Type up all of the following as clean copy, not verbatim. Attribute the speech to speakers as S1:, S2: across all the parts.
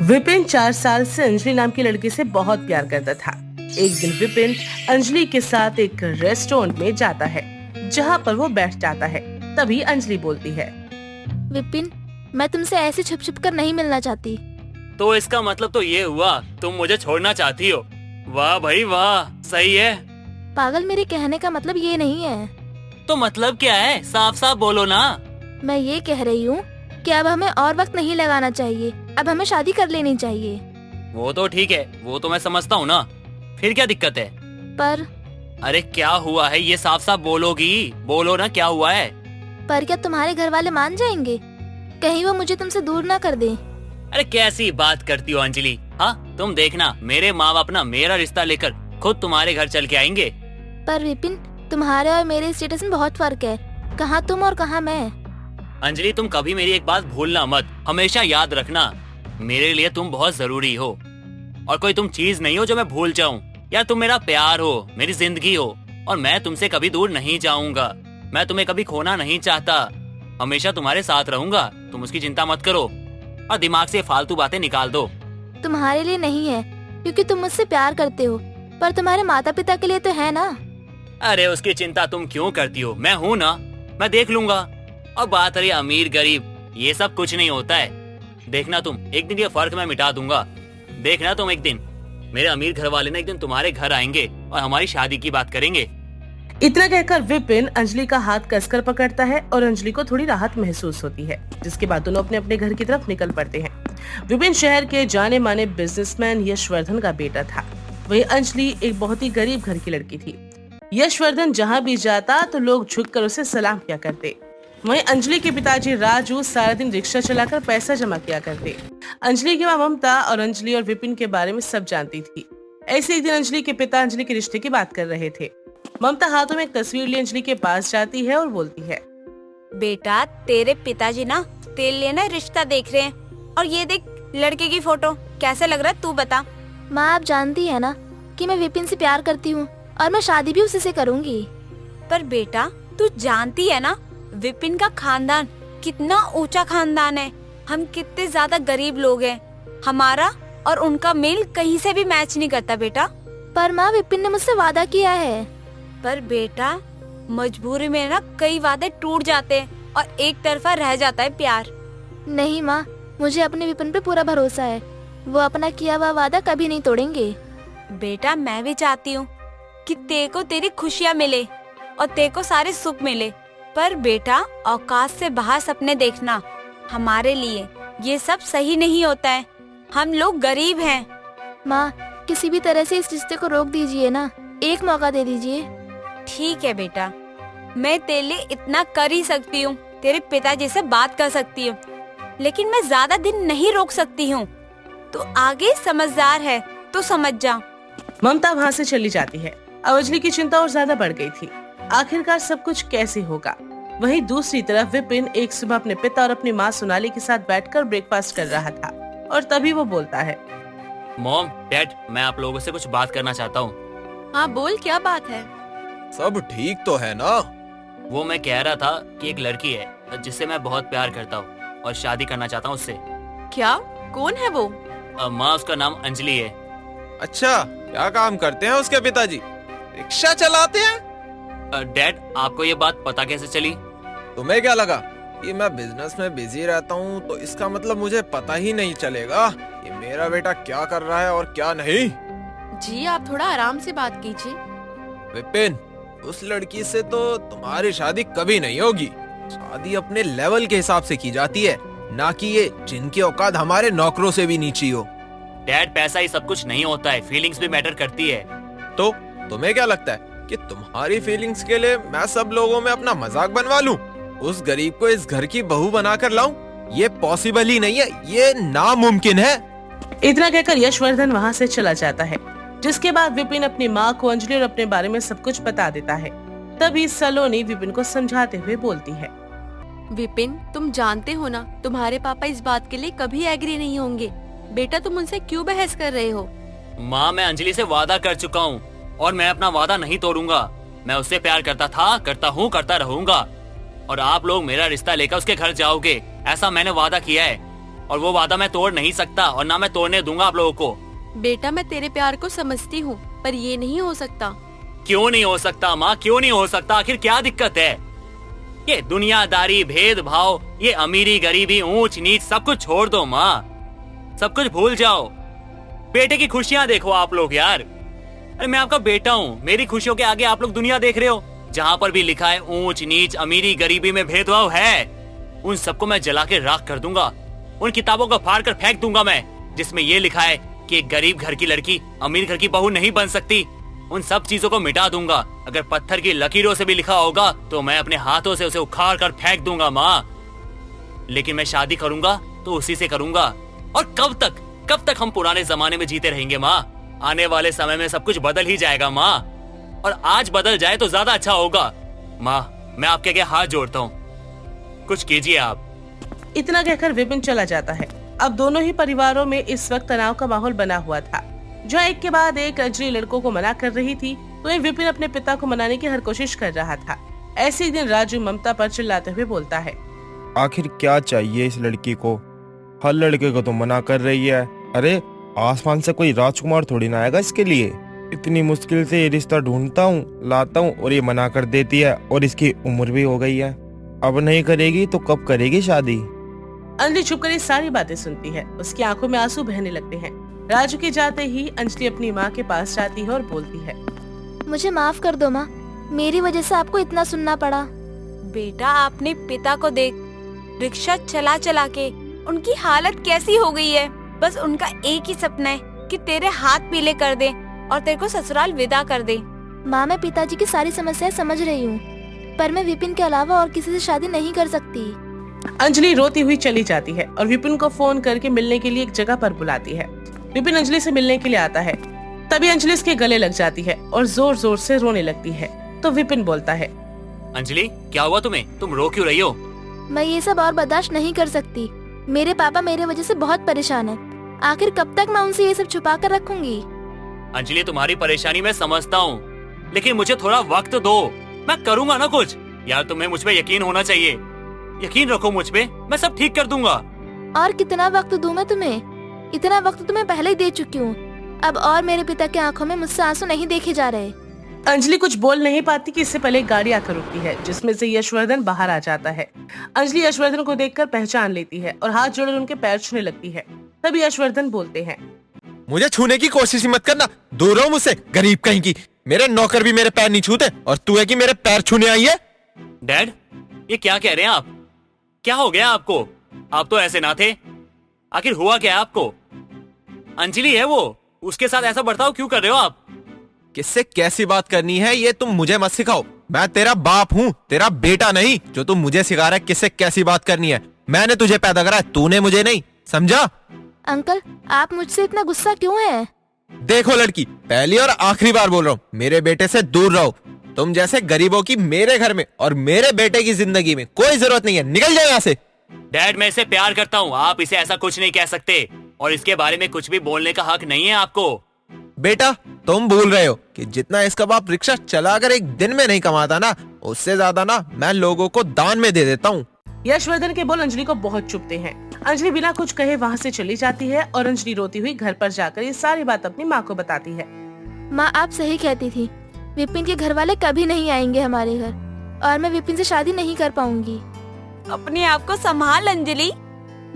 S1: विपिन 4 साल से अंजलि नाम की लड़की से बहुत प्यार करता था। एक दिन विपिन अंजलि के साथ एक रेस्टोरेंट में जाता है, जहाँ पर वो बैठ जाता है। तभी अंजलि बोलती है,
S2: विपिन, मैं तुमसे ऐसे छुप छुप कर नहीं मिलना चाहती।
S3: तो इसका मतलब तो ये हुआ तुम मुझे छोड़ना चाहती हो। वाह भाई वाह, सही है।
S2: पागल, मेरे कहने का मतलब ये नहीं है।
S3: तो मतलब क्या है, साफ साफ बोलो ना।
S2: मैं ये कह रही हूँ कि अब हमें और वक्त नहीं लगाना चाहिए, अब हमें शादी कर लेनी चाहिए।
S3: वो तो ठीक है, वो तो मैं समझता हूँ ना। फिर क्या दिक्कत है?
S2: पर
S3: अरे क्या हुआ है, ये साफ साफ बोलोगी? बोलो ना, क्या हुआ है?
S2: पर क्या तुम्हारे घर वाले मान जाएंगे? कहीं वो मुझे तुमसे दूर ना कर दें।
S3: अरे कैसी बात करती हो अंजलि? हाँ, तुम देखना, मेरे माँ बाप ना मेरा रिश्ता लेकर खुद तुम्हारे घर चल के आएंगे।
S2: पर विपिन, तुम्हारे और मेरे स्टेटस में बहुत फर्क है। कहाँ तुम और कहाँ मैं।
S3: अंजलि, तुम कभी मेरी एक बात भूलना मत, हमेशा याद रखना, मेरे लिए तुम बहुत जरूरी हो और कोई तुम चीज नहीं हो जो मैं भूल जाऊं। यार, तुम मेरा प्यार हो, मेरी जिंदगी हो और मैं तुमसे कभी दूर नहीं जाऊंगा। मैं तुम्हें कभी खोना नहीं चाहता, हमेशा तुम्हारे साथ रहूंगा। तुम उसकी चिंता मत करो और दिमाग से फालतू बातें निकाल दो।
S2: तुम्हारे लिए नहीं है, क्योंकि तुम मुझसे प्यार करते हो, पर तुम्हारे माता पिता के लिए तो है ना।
S3: अरे उसकी चिंता तुम क्यों करती हो? मैं हूँ ना, मैं देख लूंगा। और बात रही अमीर गरीब, ये सब कुछ नहीं होता है। देखना तुम, एक दिन ये फर्क मैं मिटा दूंगा। देखना तुम, एक दिन मेरे अमीर घर वाले ना एक दिन तुम्हारे घर आएंगे और हमारी शादी की बात करेंगे।
S1: इतना कहकर विपिन अंजलि का हाथ कसकर पकड़ता है और अंजलि को थोड़ी राहत महसूस होती है, जिसके बाद दोनों अपने अपने घर की तरफ निकल पड़ते हैं। विपिन शहर के जाने माने बिजनेसमैन यशवर्धन का बेटा था। वही अंजलि एक बहुत ही गरीब घर की लड़की थी। यशवर्धन जहाँ भी जाता तो लोग झुककर उसे सलाम किया करते। वहीं अंजलि के पिताजी राजू सारा दिन रिक्शा चलाकर पैसा जमा किया करते। अंजलि की मां ममता और अंजलि और विपिन के बारे में सब जानती थी। ऐसे एक दिन अंजलि के पिता अंजलि के रिश्ते की बात कर रहे थे। ममता हाथों में एक तस्वीर लिए अंजलि के पास जाती है और बोलती है,
S4: बेटा, तेरे पिताजी ना तेरे लिए ना रिश्ता देख रहे हैं और ये देख लड़के की फोटो, कैसा लग रहा है तू बता।
S2: माँ, आप जानती है ना कि मैं विपिन से प्यार करती हूँ और मैं शादी भी उसी से करूँगी।
S4: पर बेटा, तू जानती है ना विपिन का खानदान कितना ऊंचा खानदान है। हम कितने ज्यादा गरीब लोग हैं, हमारा और उनका मेल कहीं से भी मैच नहीं करता बेटा।
S2: पर माँ, विपिन ने मुझसे वादा किया है।
S4: पर बेटा, मजबूरी में ना कई वादे टूट जाते हैं और एक तरफा रह जाता है प्यार।
S2: नहीं माँ, मुझे अपने विपिन पे पूरा भरोसा है। वो अपना किया हुआ वादा कभी नहीं तोड़ेंगे।
S4: बेटा, मैं भी चाहती हूँ कि तेरे को तेरी खुशियाँ मिले और तेरे को सारे सुख मिले। पर बेटा, औकात से बाहर सपने देखना हमारे लिए ये सब सही नहीं होता है। हम लोग गरीब हैं।
S2: माँ, किसी भी तरह से इस रिश्ते को रोक दीजिए ना, एक मौका दे दीजिए।
S4: ठीक है बेटा, मैं तेरे लिए इतना कर ही सकती हूँ, तेरे पिताजी से बात कर सकती हूँ, लेकिन मैं ज्यादा दिन नहीं रोक सकती हूँ। तो आगे समझदार है तो समझ जा।
S1: ममता वहाँ से चली जाती है। अब अंजलि की चिंता और ज्यादा बढ़ गई थी। आखिरकार सब कुछ कैसे होगा। वहीं दूसरी तरफ विपिन एक सुबह अपने पिता और अपनी माँ सोनाली के साथ बैठकर ब्रेकफास्ट कर रहा था और तभी वो बोलता है,
S3: मॉम, डैड, मैं आप लोगों से कुछ बात करना चाहता हूँ।
S5: हाँ बोल, क्या बात है?
S6: सब ठीक तो है ना?
S3: वो मैं कह रहा था कि एक लड़की है जिससे मैं बहुत प्यार करता हूँ और शादी करना चाहता हूँ उससे।
S5: क्या? कौन है वो?
S3: माँ, उसका नाम अंजलि है।
S6: अच्छा, क्या काम करते हैं उसके पिताजी? रिक्शा चलाते हैं?
S3: डैड, आपको ये बात पता कैसे चली?
S6: तुम्हें क्या लगा कि मैं बिजनेस में बिजी रहता हूँ तो इसका मतलब मुझे पता ही नहीं चलेगा कि मेरा बेटा क्या कर रहा है और क्या नहीं?
S5: जी, आप थोड़ा आराम से बात कीजिए।
S6: विपिन, उस लड़की से तो तुम्हारी शादी कभी नहीं होगी। शादी अपने लेवल के हिसाब से की जाती है, ना कि ये जिनकी औकात हमारे नौकरों से भी नीची हो।
S3: डैड, पैसा ही सब कुछ नहीं होता है, फीलिंग्स भी मैटर करती है।
S6: तो तुम्हें क्या लगता है कि तुम्हारी फीलिंग्स के लिए मैं सब लोगों में अपना मजाक बनवा लूं? उस गरीब को इस घर की बहू बनाकर लाऊं? ये पॉसिबल ही नहीं है, ये नामुमकिन है।
S1: इतना कहकर यशवर्धन वहाँ से चला जाता है, जिसके बाद विपिन अपनी माँ को अंजलि और अपने बारे में सब कुछ बता देता है। तभी सलोनी विपिन को समझाते हुए बोलती है,
S5: विपिन, तुम जानते हो ना, तुम्हारे पापा इस बात के लिए कभी एग्री नहीं होंगे। बेटा, तुम उनसे क्यों बहस कर रहे हो?
S3: माँ, मैं अंजलि से वादा कर चुका हूँ और मैं अपना वादा नहीं तोड़ूंगा। मैं उससे प्यार करता था, करता हूँ, करता रहूंगा। और आप लोग मेरा रिश्ता लेकर उसके घर जाओगे, ऐसा मैंने वादा किया है और वो वादा मैं तोड़ नहीं सकता और ना मैं तोड़ने दूंगा आप लोगों को।
S5: बेटा मैं तेरे प्यार को समझती हूँ, पर ये नहीं हो सकता।
S3: क्यों नहीं हो सकता माँ, क्यों नहीं हो सकता? आखिर क्या दिक्कत है? ये दुनियादारी, भेदभाव, ये अमीरी गरीबी, ऊंच नीच सब कुछ छोड़ दो माँ, सब कुछ भूल जाओ। बेटे की खुशियाँ देखो आप लोग यार। अरे मैं आपका बेटा हूँ, मेरी खुशियों के आगे आप लोग दुनिया देख रहे हो। जहाँ पर भी लिखा है ऊंच नीच, अमीरी गरीबी में भेदभाव है, उन सबको मैं जला के राख कर दूंगा। उन किताबों को फाड़ कर फेंक दूंगा मैं, जिसमें ये लिखा है कि एक गरीब घर की लड़की अमीर घर की बहू नहीं बन सकती। उन सब चीजों को मिटा दूंगा। अगर पत्थर की लकीरों से भी लिखा होगा तो मैं अपने हाथों से उसे उखाड़ कर फेंक दूंगा माँ। लेकिन मैं शादी करूंगा तो उसी से करूंगा। और कब तक हम पुराने जमाने में जीते रहेंगे माँ? आने वाले समय में सब कुछ बदल ही जाएगा माँ, और आज बदल जाए तो ज्यादा अच्छा होगा। माँ मैं आपके आगे हाथ जोड़ता हूँ, कुछ कीजिए आप।
S1: इतना कहकर विपिन चला जाता है। अब दोनों ही परिवारों में इस वक्त तनाव का माहौल बना हुआ था। जहाँ एक के बाद एक अंजलि लड़कों को मना कर रही थी, तो विपिन अपने पिता को मनाने की हर कोशिश कर रहा था। ऐसे ही दिन राजू ममता पर चिल्लाते हुए बोलता है,
S7: आखिर क्या चाहिए इस लड़की को? हर लड़के को तो मना कर रही है। अरे आसमान से कोई राजकुमार थोड़ी ना आएगा इसके लिए। इतनी मुश्किल से ये रिश्ता ढूंढता हूँ, लाता हूँ और ये मना कर देती है। और इसकी उम्र भी हो गई है, अब नहीं करेगी तो कब करेगी शादी?
S1: अंजलि छुप कर ये सारी बातें सुनती है। उसकी आंखों में आंसू बहने लगते हैं। राजू के जाते ही अंजलि अपनी माँ के पास जाती है और बोलती है,
S2: मुझे माफ कर दो माँ, मेरी वजह से आपको इतना सुनना पड़ा।
S4: बेटा आपने पिता को देख, रिक्शा चला चला के उनकी हालत कैसी हो गई है। बस उनका एक ही सपना है कि तेरे हाथ पीले कर दे और तेरे को ससुराल विदा कर दे।
S2: माँ मैं पिताजी की सारी समस्याएं समझ रही हूँ, पर मैं विपिन के अलावा और किसी से शादी नहीं कर सकती।
S1: अंजलि रोती हुई चली जाती है और विपिन को फोन करके मिलने के लिए एक जगह पर बुलाती है। विपिन अंजलि से मिलने के लिए आता है। तभी अंजलि उसके गले लग जाती है और जोर जोर से रोने लगती है। तो विपिन बोलता है,
S3: अंजलि क्या हुआ तुम्हें? तुम रो क्यों रही हो?
S2: मैं ये सब और बर्दाश्त नहीं कर सकती। मेरे पापा मेरे वजह से बहुत परेशान है। आखिर कब तक मैं उनसे ये सब छुपा कर रखूंगी?
S3: अंजलि तुम्हारी परेशानी मैं समझता हूँ, लेकिन मुझे थोड़ा वक्त दो, मैं करूँगा ना कुछ। यार तुम्हें मुझ पे यकीन होना चाहिए, यकीन रखो मुझ पे, मैं सब ठीक कर दूंगा।
S2: और कितना वक्त दूं मैं तुम्हें? इतना वक्त तुम्हें पहले ही दे चुकी हूँ। अब और मेरे पिता की आंखों में मुझसे आंसू नहीं देखे जा रहे।
S1: अंजलि कुछ बोल नहीं पाती कि इससे पहले एक गाड़ी आकर रुकती है, जिसमें से यशवर्धन बाहर आ जाता है। अंजलि यशवर्धन को देखकर पहचान लेती है और हाथ जोड़कर उनके पैर छूने लगती है। तभी यशवर्धन बोलते हैं,
S6: मुझे छूने की कोशिश ही मत करना, दूर रहो मुझसे, गरीब कहीं की। मेरे नौकर भी मेरे पैर नहीं छूते और तू है कि मेरे पैर छूने आई है?
S3: डैड ये क्या कह रहे हैं आप? क्या हो गया आपको? आप तो ऐसे ना थे। आखिर हुआ क्या है आपको? अंजलि है वो, उसके साथ ऐसा बर्ताव क्यों कर रहे हो आप?
S6: किससे कैसी बात करनी है ये तुम मुझे मत सिखाओ। मैं तेरा बाप हूँ, तेरा बेटा नहीं, जो तुम मुझे सिखा रहा है किससे कैसी बात करनी है। मैंने तुझे पैदा करा है, तूने मुझे नहीं, समझा?
S2: अंकल आप मुझसे इतना गुस्सा क्यों है?
S6: देखो लड़की, पहली और आखिरी बार बोल रहा हूँ, मेरे बेटे से दूर रहो। तुम जैसे गरीबों की मेरे घर में और मेरे बेटे की जिंदगी में कोई जरूरत नहीं है, निकल जाओ यहाँ से।
S3: डैड मैं इसे प्यार करता हूँ, आप इसे ऐसा कुछ नहीं कह सकते और इसके बारे में कुछ भी बोलने का हक नहीं है आपको।
S6: बेटा तुम भूल रहे हो कि जितना इसका बाप रिक्शा चलाकर एक दिन में नहीं कमाता ना, उससे ज्यादा ना मैं लोगों को दान में दे देता हूँ।
S1: यशवर्धन के बोल अंजलि को बहुत चुभते हैं। अंजलि बिना कुछ कहे वहाँ से चली जाती है और अंजलि रोती हुई घर पर जाकर ये सारी बात अपनी माँ को बताती है।
S2: माँ आप सही कहती थी, विपिन के घर वाले कभी नहीं आएंगे हमारे घर और मैं विपिन से शादी नहीं कर पाऊंगी।
S4: अपने आप को संभाल अंजलि।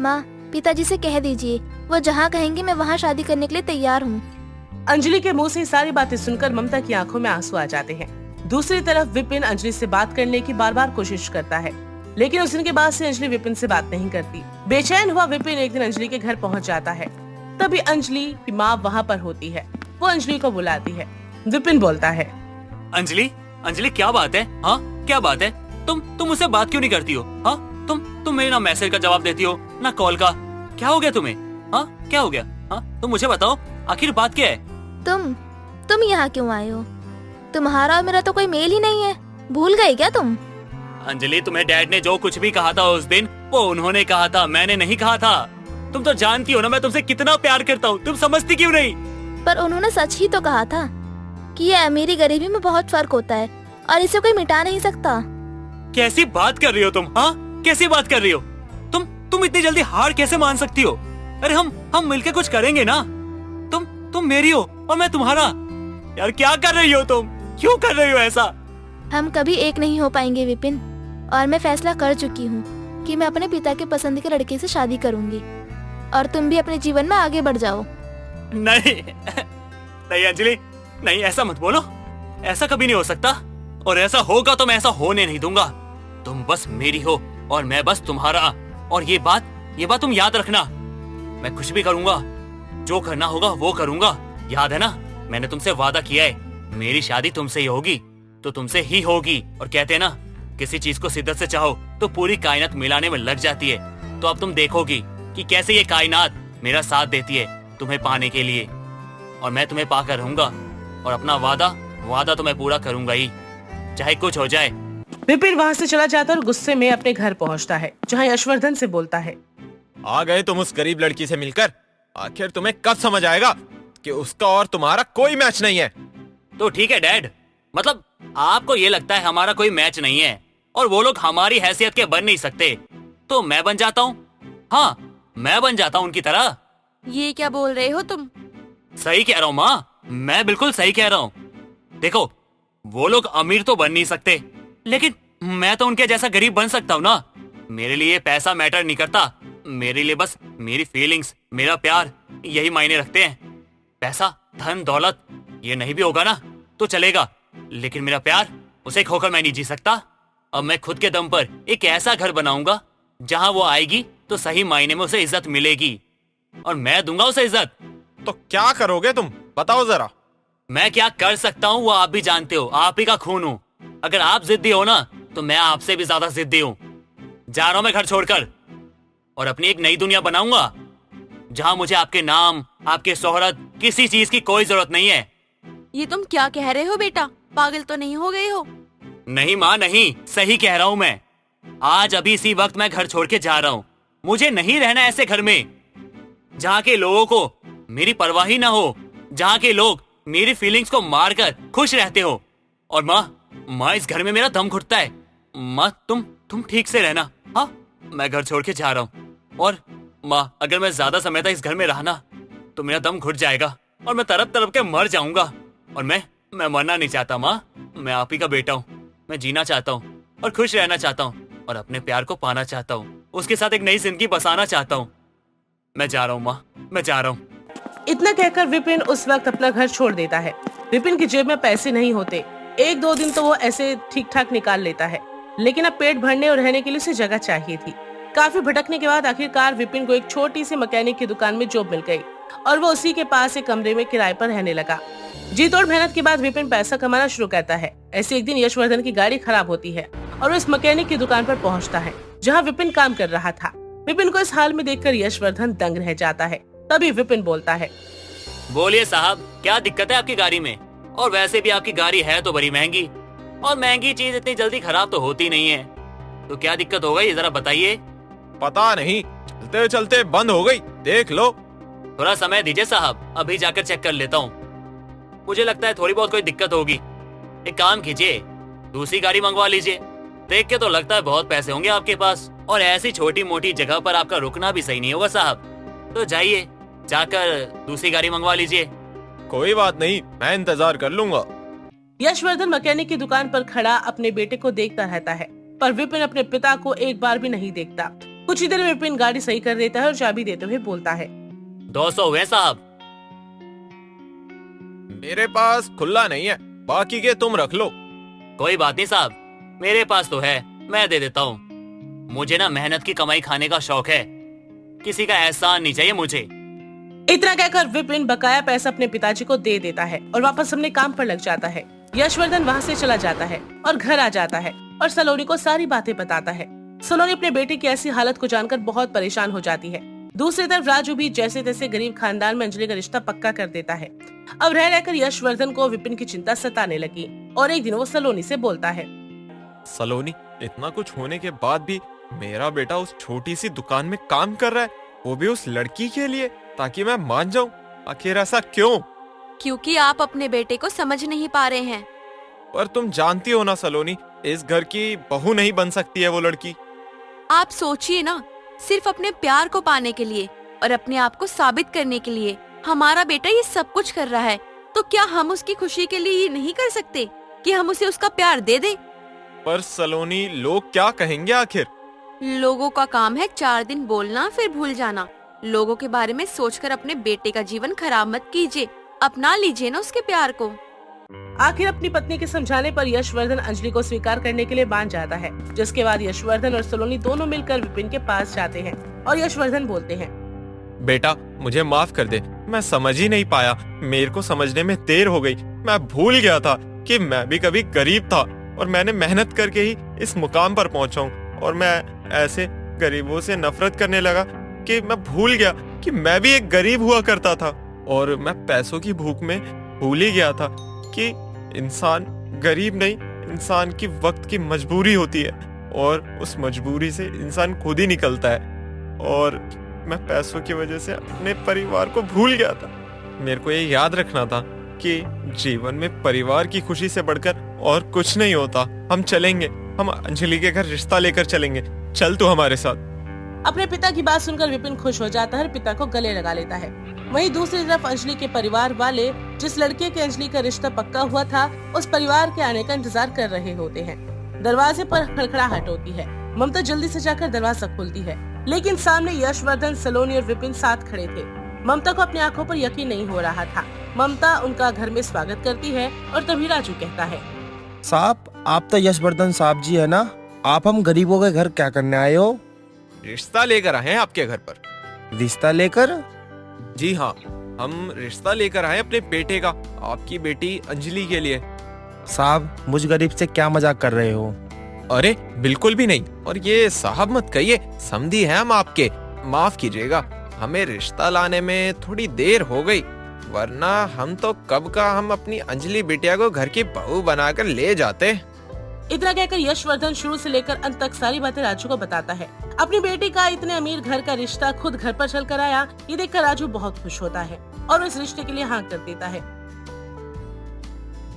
S2: माँ पिताजी से कह दीजिए, वो जहाँ कहेंगे मैं वहाँ शादी करने के लिए तैयार हूँ।
S1: अंजलि के मुंह से सारी बातें सुनकर ममता की आंखों में आंसू आ जाते हैं। दूसरी तरफ विपिन अंजलि से बात करने की बार बार कोशिश करता है, लेकिन उस दिन के बाद से अंजलि विपिन से बात नहीं करती। बेचैन हुआ विपिन एक दिन अंजलि के घर पहुंच जाता है। तभी अंजलि की माँ वहाँ पर होती है। वो अंजलि को बुलाती है। विपिन बोलता है,
S3: अंजलि अंजलि क्या बात है? हाँ क्या बात है? तुम मुझसे बात क्यों नहीं करती हो? हाँ तुम मेरे ना मैसेज का जवाब देती हो ना कॉल का। क्या हो गया तुम्हें? हाँ क्या हो गया? हाँ तुम मुझे बताओ, आखिर बात क्या है?
S2: तुम यहाँ क्यों आए हो? तुम्हारा और मेरा तो कोई मेल ही नहीं है, भूल गए क्या तुम?
S3: अंजलि तुम्हें डैड ने जो कुछ भी कहा था उस दिन, वो उन्होंने कहा था, मैंने नहीं कहा था। तुम तो जानती हो ना मैं तुमसे कितना प्यार करता हूँ, तुम समझती क्यों नहीं?
S2: पर उन्होंने सच ही तो कहा था कि ये अमीरी गरीबी में बहुत फर्क होता है और इसे कोई मिटा नहीं सकता।
S3: कैसी बात कर रही हो तुम? हाँ, कैसी बात कर रही हो तुम इतनी जल्दी हार कैसे मान सकती हो? अरे हम मिलके कुछ करेंगे ना। तुम मेरी हो और मैं तुम्हारा। यार क्या कर रही हो तुम? क्यों कर रही हो ऐसा?
S2: हम कभी एक नहीं हो पाएंगे विपिन, और मैं फैसला कर चुकी हूँ कि मैं अपने पिता के पसंद के लड़के से शादी करूंगी, और तुम भी अपने जीवन में आगे बढ़ जाओ।
S3: नहीं नहीं अंजलि, नहीं ऐसा मत बोलो। ऐसा कभी नहीं हो सकता, और ऐसा होगा तो मैं ऐसा होने नहीं दूंगा। तुम बस मेरी हो और मैं बस तुम्हारा। और ये बात तुम याद रखना। मैं कुछ भी करूंगा, जो करना होगा वो करूंगा। याद है ना, मैंने तुमसे वादा किया है मेरी शादी तुमसे ही होगी तो तुमसे ही होगी। और कहते हैं ना, किसी चीज को शिद्दत से चाहो तो पूरी कायनात मिलाने में लग जाती है। तो अब तुम देखोगी कि कैसे ये कायनात मेरा साथ देती है तुम्हें पाने के लिए। और मैं तुम्हें पाकर रहूंगा, और अपना वादा तो मैं पूरा करूंगा ही, चाहे कुछ हो जाए।
S1: विपिन वहाँ से चला जाता है और गुस्से में अपने घर पहुँचता है, जहाँ यशवर्धन से बोलता है,
S6: आ गए तुम उस गरीब लड़की से मिलकर। आखिर तुम्हें कब समझ आएगा कि उसका और तुम्हारा कोई मैच नहीं है?
S3: तो ठीक है डैड, मतलब आपको ये लगता है हमारा कोई मैच नहीं है और वो लोग हमारी हैसियत के बन नहीं सकते, तो मैं बन जाता हूँ। हाँ, मैं बन जाता हूँ उनकी तरह।
S5: ये क्या बोल रहे हो तुम?
S3: सही कह रहा हूँ माँ, मैं बिल्कुल सही कह रहा हूँ। देखो, वो लोग अमीर तो बन नहीं सकते, लेकिन मैं तो उनके जैसा गरीब बन सकता हूँ ना। मेरे लिए पैसा मैटर नहीं करता, मेरे लिए बस मेरी फीलिंग्स, मेरा प्यार यही मायने रखते हैं। पैसा, धन, दौलत ये नहीं भी होगा ना तो चलेगा, लेकिन मेरा प्यार, उसे खोकर मैं नहीं जी सकता। अब मैं खुद के दम पर एक ऐसा घर बनाऊंगा जहाँ वो आएगी तो सही मायने में उसे इज्जत मिलेगी, और मैं दूंगा उसे इज्जत।
S6: तो क्या करोगे तुम, बताओ जरा।
S3: मैं क्या कर सकता हूँ वो आप भी जानते हो, आप ही का खून हूँ। अगर आप जिद्दी हो ना तो मैं आपसे भी ज्यादा जिद्दी हूँ। जा रहा हूँ मैं घर छोड़कर, और अपनी एक नई दुनिया बनाऊंगा जहाँ मुझे आपके नाम, आपके शोहरत, किसी चीज की कोई जरूरत नहीं है।
S5: ये तुम क्या कह रहे हो बेटा? पागल तो नहीं हो गए हो?
S3: नहीं माँ, नहीं, सही कह रहा हूँ मैं। आज अभी इसी वक्त मैं घर छोड़ के जा रहा हूँ। मुझे नहीं रहना ऐसे घर में जहाँ के लोगों को मेरी परवाह ही ना हो, जहाँ के लोग मेरी फीलिंग्स को मारकर खुश रहते हो। और माँ इस घर में मेरा दम घुटता है। माँ तुम ठीक से रहना। हाँ, मैं घर छोड़ के जा रहा हूँ। और माँ, अगर मैं ज्यादा समय तक इस घर में रहा ना तो मेरा दम घुट जाएगा और मैं तड़प तड़प के मर जाऊंगा। और मैं मरना नहीं चाहता माँ, मैं आप ही का बेटा हूँ। मैं जीना चाहता हूँ और खुश रहना चाहता हूँ और अपने प्यार को पाना चाहता हूँ, उसके साथ एक नई जिंदगी बसाना चाहता हूँ। मैं जा रहा हूँ माँ, मैं जा रहा हूँ।
S1: इतना कहकर विपिन उस वक्त अपना घर छोड़ देता है। विपिन की जेब में पैसे नहीं होते, 1-2 दिन तो वो ऐसे ठीक ठाक निकाल लेता है, लेकिन अब पेट भरने और रहने के लिए उसे जगह चाहिए थी। काफी भटकने के बाद आखिरकार विपिन को एक छोटी सी मैकेनिक की दुकान में जॉब मिल गई और वो उसी के पास एक कमरे में किराए पर रहने लगा। जी तोड़ मेहनत के बाद विपिन पैसा कमाना शुरू करता है। ऐसे एक दिन यशवर्धन की गाड़ी खराब होती है और वो इस मैकेनिक की दुकान पर पहुंचता है जहां विपिन काम कर रहा था। विपिन को इस हाल में देखकर यशवर्धन दंग रह जाता है। तभी विपिन बोलता है,
S3: बोलिए साहब, क्या दिक्कत है आपकी गाड़ी में? और वैसे भी आपकी गाड़ी है तो बड़ी महंगी, और महंगी चीज इतनी जल्दी खराब तो होती नहीं है, तो क्या दिक्कत हो गई जरा बताइए।
S6: पता नहीं, चलते चलते बंद हो गई, देख लो।
S3: थोड़ा समय दीजिए साहब, अभी जाकर चेक कर लेता हूँ। मुझे लगता है थोड़ी बहुत कोई दिक्कत होगी। एक काम कीजिए, दूसरी गाड़ी मंगवा लीजिए। देख के तो लगता है बहुत पैसे होंगे आपके पास, और ऐसी छोटी मोटी जगह पर आपका रुकना भी सही नहीं होगा साहब। तो जाइए, जाकर दूसरी गाड़ी मंगवा लीजिए।
S6: कोई बात नहीं, मैं इंतजार कर लूंगा।
S1: यशवर्धन मैकेनिक की दुकान पर खड़ा अपने बेटे को देखता रहता है, पर विपिन अपने पिता को एक बार भी नहीं देखता। कुछ ही देर में विपिन गाड़ी सही कर देता है और चाबी देते हुए बोलता है,
S3: 200 हुए साहब।
S6: मेरे पास खुला नहीं है, बाकी के तुम रख लो।
S3: कोई बात नहीं साहब, मेरे पास तो है, मैं दे देता हूँ। मुझे ना मेहनत की कमाई खाने का शौक है, किसी का एहसान नहीं चाहिए मुझे।
S1: इतना कहकर विपिन बकाया पैसा अपने पिताजी को दे देता है और वापस अपने काम पर लग जाता है। यशवर्धन वहाँ से चला जाता है और घर आ जाता है और सलोनी को सारी बातें बताता है। सलोनी अपने बेटे की ऐसी हालत को जानकर बहुत परेशान हो जाती है। दूसरी तरफ राजू भी जैसे तैसे गरीब खानदान में अंजलि का रिश्ता पक्का कर देता है। अब रह रहकर यशवर्धन को विपिन की चिंता सताने लगी और एक दिन वो सलोनी से बोलता है,
S6: सलोनी, इतना कुछ होने के बाद भी मेरा बेटा उस छोटी सी दुकान में काम कर रहा है, वो भी उस लड़की के लिए, ताकि मैं मान जाऊं। आखिर ऐसा क्यों?
S5: क्योंकि आप अपने बेटे को समझ नहीं पा रहे हैं।
S6: पर तुम जानती हो ना सलोनी, इस घर की बहू नहीं बन सकती है वो लड़की।
S5: आप सोचिए ना, सिर्फ अपने प्यार को पाने के लिए और अपने आप को साबित करने के लिए हमारा बेटा ये सब कुछ कर रहा है, तो क्या हम उसकी खुशी के लिए ये नहीं कर सकते कि हम उसे उसका प्यार दे दे?
S6: पर सलोनी, लोग क्या कहेंगे आखिर?
S5: लोगों का काम है 4 दिन बोलना फिर भूल जाना। लोगों के बारे में सोचकर अपने बेटे का जीवन खराब मत कीजिए, अपना लीजिए ना उसके प्यार को।
S1: आखिर अपनी पत्नी के समझाने पर यशवर्धन अंजलि को स्वीकार करने के लिए मान जाता है, जिसके बाद यशवर्धन और सलोनी दोनों मिलकर विपिन के पास जाते हैं और यशवर्धन बोलते हैं,
S6: बेटा मुझे माफ कर दे, मैं समझ ही नहीं पाया, मेरे को समझने में देर हो गई। मैं भूल गया था कि मैं भी कभी गरीब था और मैंने मेहनत करके ही इस मुकाम पर पहुंचा हूँ। और मैं ऐसे गरीबों से नफरत करने लगा कि मैं भूल गया कि मैं भी एक गरीब हुआ करता था। और मैं पैसों की भूख में भूल ही गया था कि इंसान गरीब नहीं, इंसान की वक्त की मजबूरी होती है और उस मजबूरी से इंसान खुद ही निकलता है। और मैं पैसों की वजह से अपने परिवार को भूल गया था। मेरे को ये याद रखना था कि जीवन में परिवार की खुशी से बढ़कर और कुछ नहीं होता। हम चलेंगे, हम अंजलि के घर रिश्ता लेकर चलेंगे, चल तू हमारे साथ।
S1: अपने पिता की बात सुनकर विपिन खुश हो जाता है और पिता को गले लगा लेता है। वहीं दूसरी तरफ अंजलि के परिवार वाले जिस लड़के के अंजलि का रिश्ता पक्का हुआ था, उस परिवार के आने का इंतजार कर रहे होते हैं। दरवाजे पर खड़खड़ाहट होती है। ममता जल्दी से जाकर दरवाजा खोलती है, लेकिन सामने यशवर्धन, सलोनी और विपिन साथ खड़े थे। ममता को अपनी आंखों पर यकीन नहीं हो रहा था। ममता उनका घर में स्वागत करती है और तभी राजू कहता है,
S7: साहब, आप तो यशवर्धन साहब जी है ना? आप हम गरीबों के घर क्या करने आए हो?
S6: रिश्ता लेकर आए हैं आपके घर पर।
S7: रिश्ता लेकर?
S6: जी हाँ, हम रिश्ता लेकर आए अपने बेटे का, आपकी बेटी अंजलि के लिए।
S7: साहब, मुझ गरीब से क्या मजाक कर रहे हो?
S6: अरे बिल्कुल भी नहीं, और ये साहब मत कहिए, समधी हैं हम आपके, माफ कीजिएगा। हमें रिश्ता लाने में थोड़ी देर हो गई, वरना हम तो कब का हम अपनी अंजलि बिटिया को घर की बहू बनाकर ले जाते।
S1: इतना कहकर यशवर्धन शुरू से लेकर अंत तक सारी बातें राजू को बताता है। अपनी बेटी का इतने अमीर घर का रिश्ता खुद घर पर चल कर आया, ये देखकर राजू बहुत खुश होता है और इस रिश्ते के लिए हाँ कर देता है।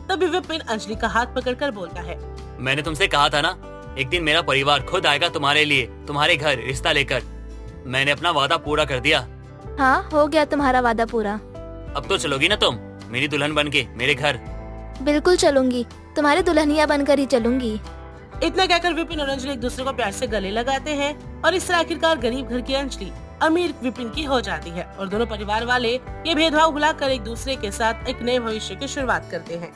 S1: तभी विपिन अंजलि का हाथ पकड़कर बोलता है,
S3: मैंने तुमसे कहा था ना, एक दिन मेरा परिवार खुद आएगा तुम्हारे लिए, तुम्हारे घर रिश्ता लेकर। मैंने अपना वादा पूरा कर दिया।
S2: हाँ, हो गया तुम्हारा वादा पूरा।
S3: अब तो चलोगी ना तुम मेरी दुल्हन बनके मेरे घर?
S2: बिल्कुल चलूंगी, तुम्हारी दुल्हनिया बनकर ही चलूंगी।
S1: इतना कहकर विपिन और अंजलि एक दूसरे को प्यार से गले लगाते हैं और इस तरह आखिरकार गरीब घर की अंजलि अमीर विपिन की हो जाती है और दोनों परिवार वाले ये भेदभाव भुलाकर एक दूसरे के साथ एक नए भविष्य की शुरुआत करते हैं।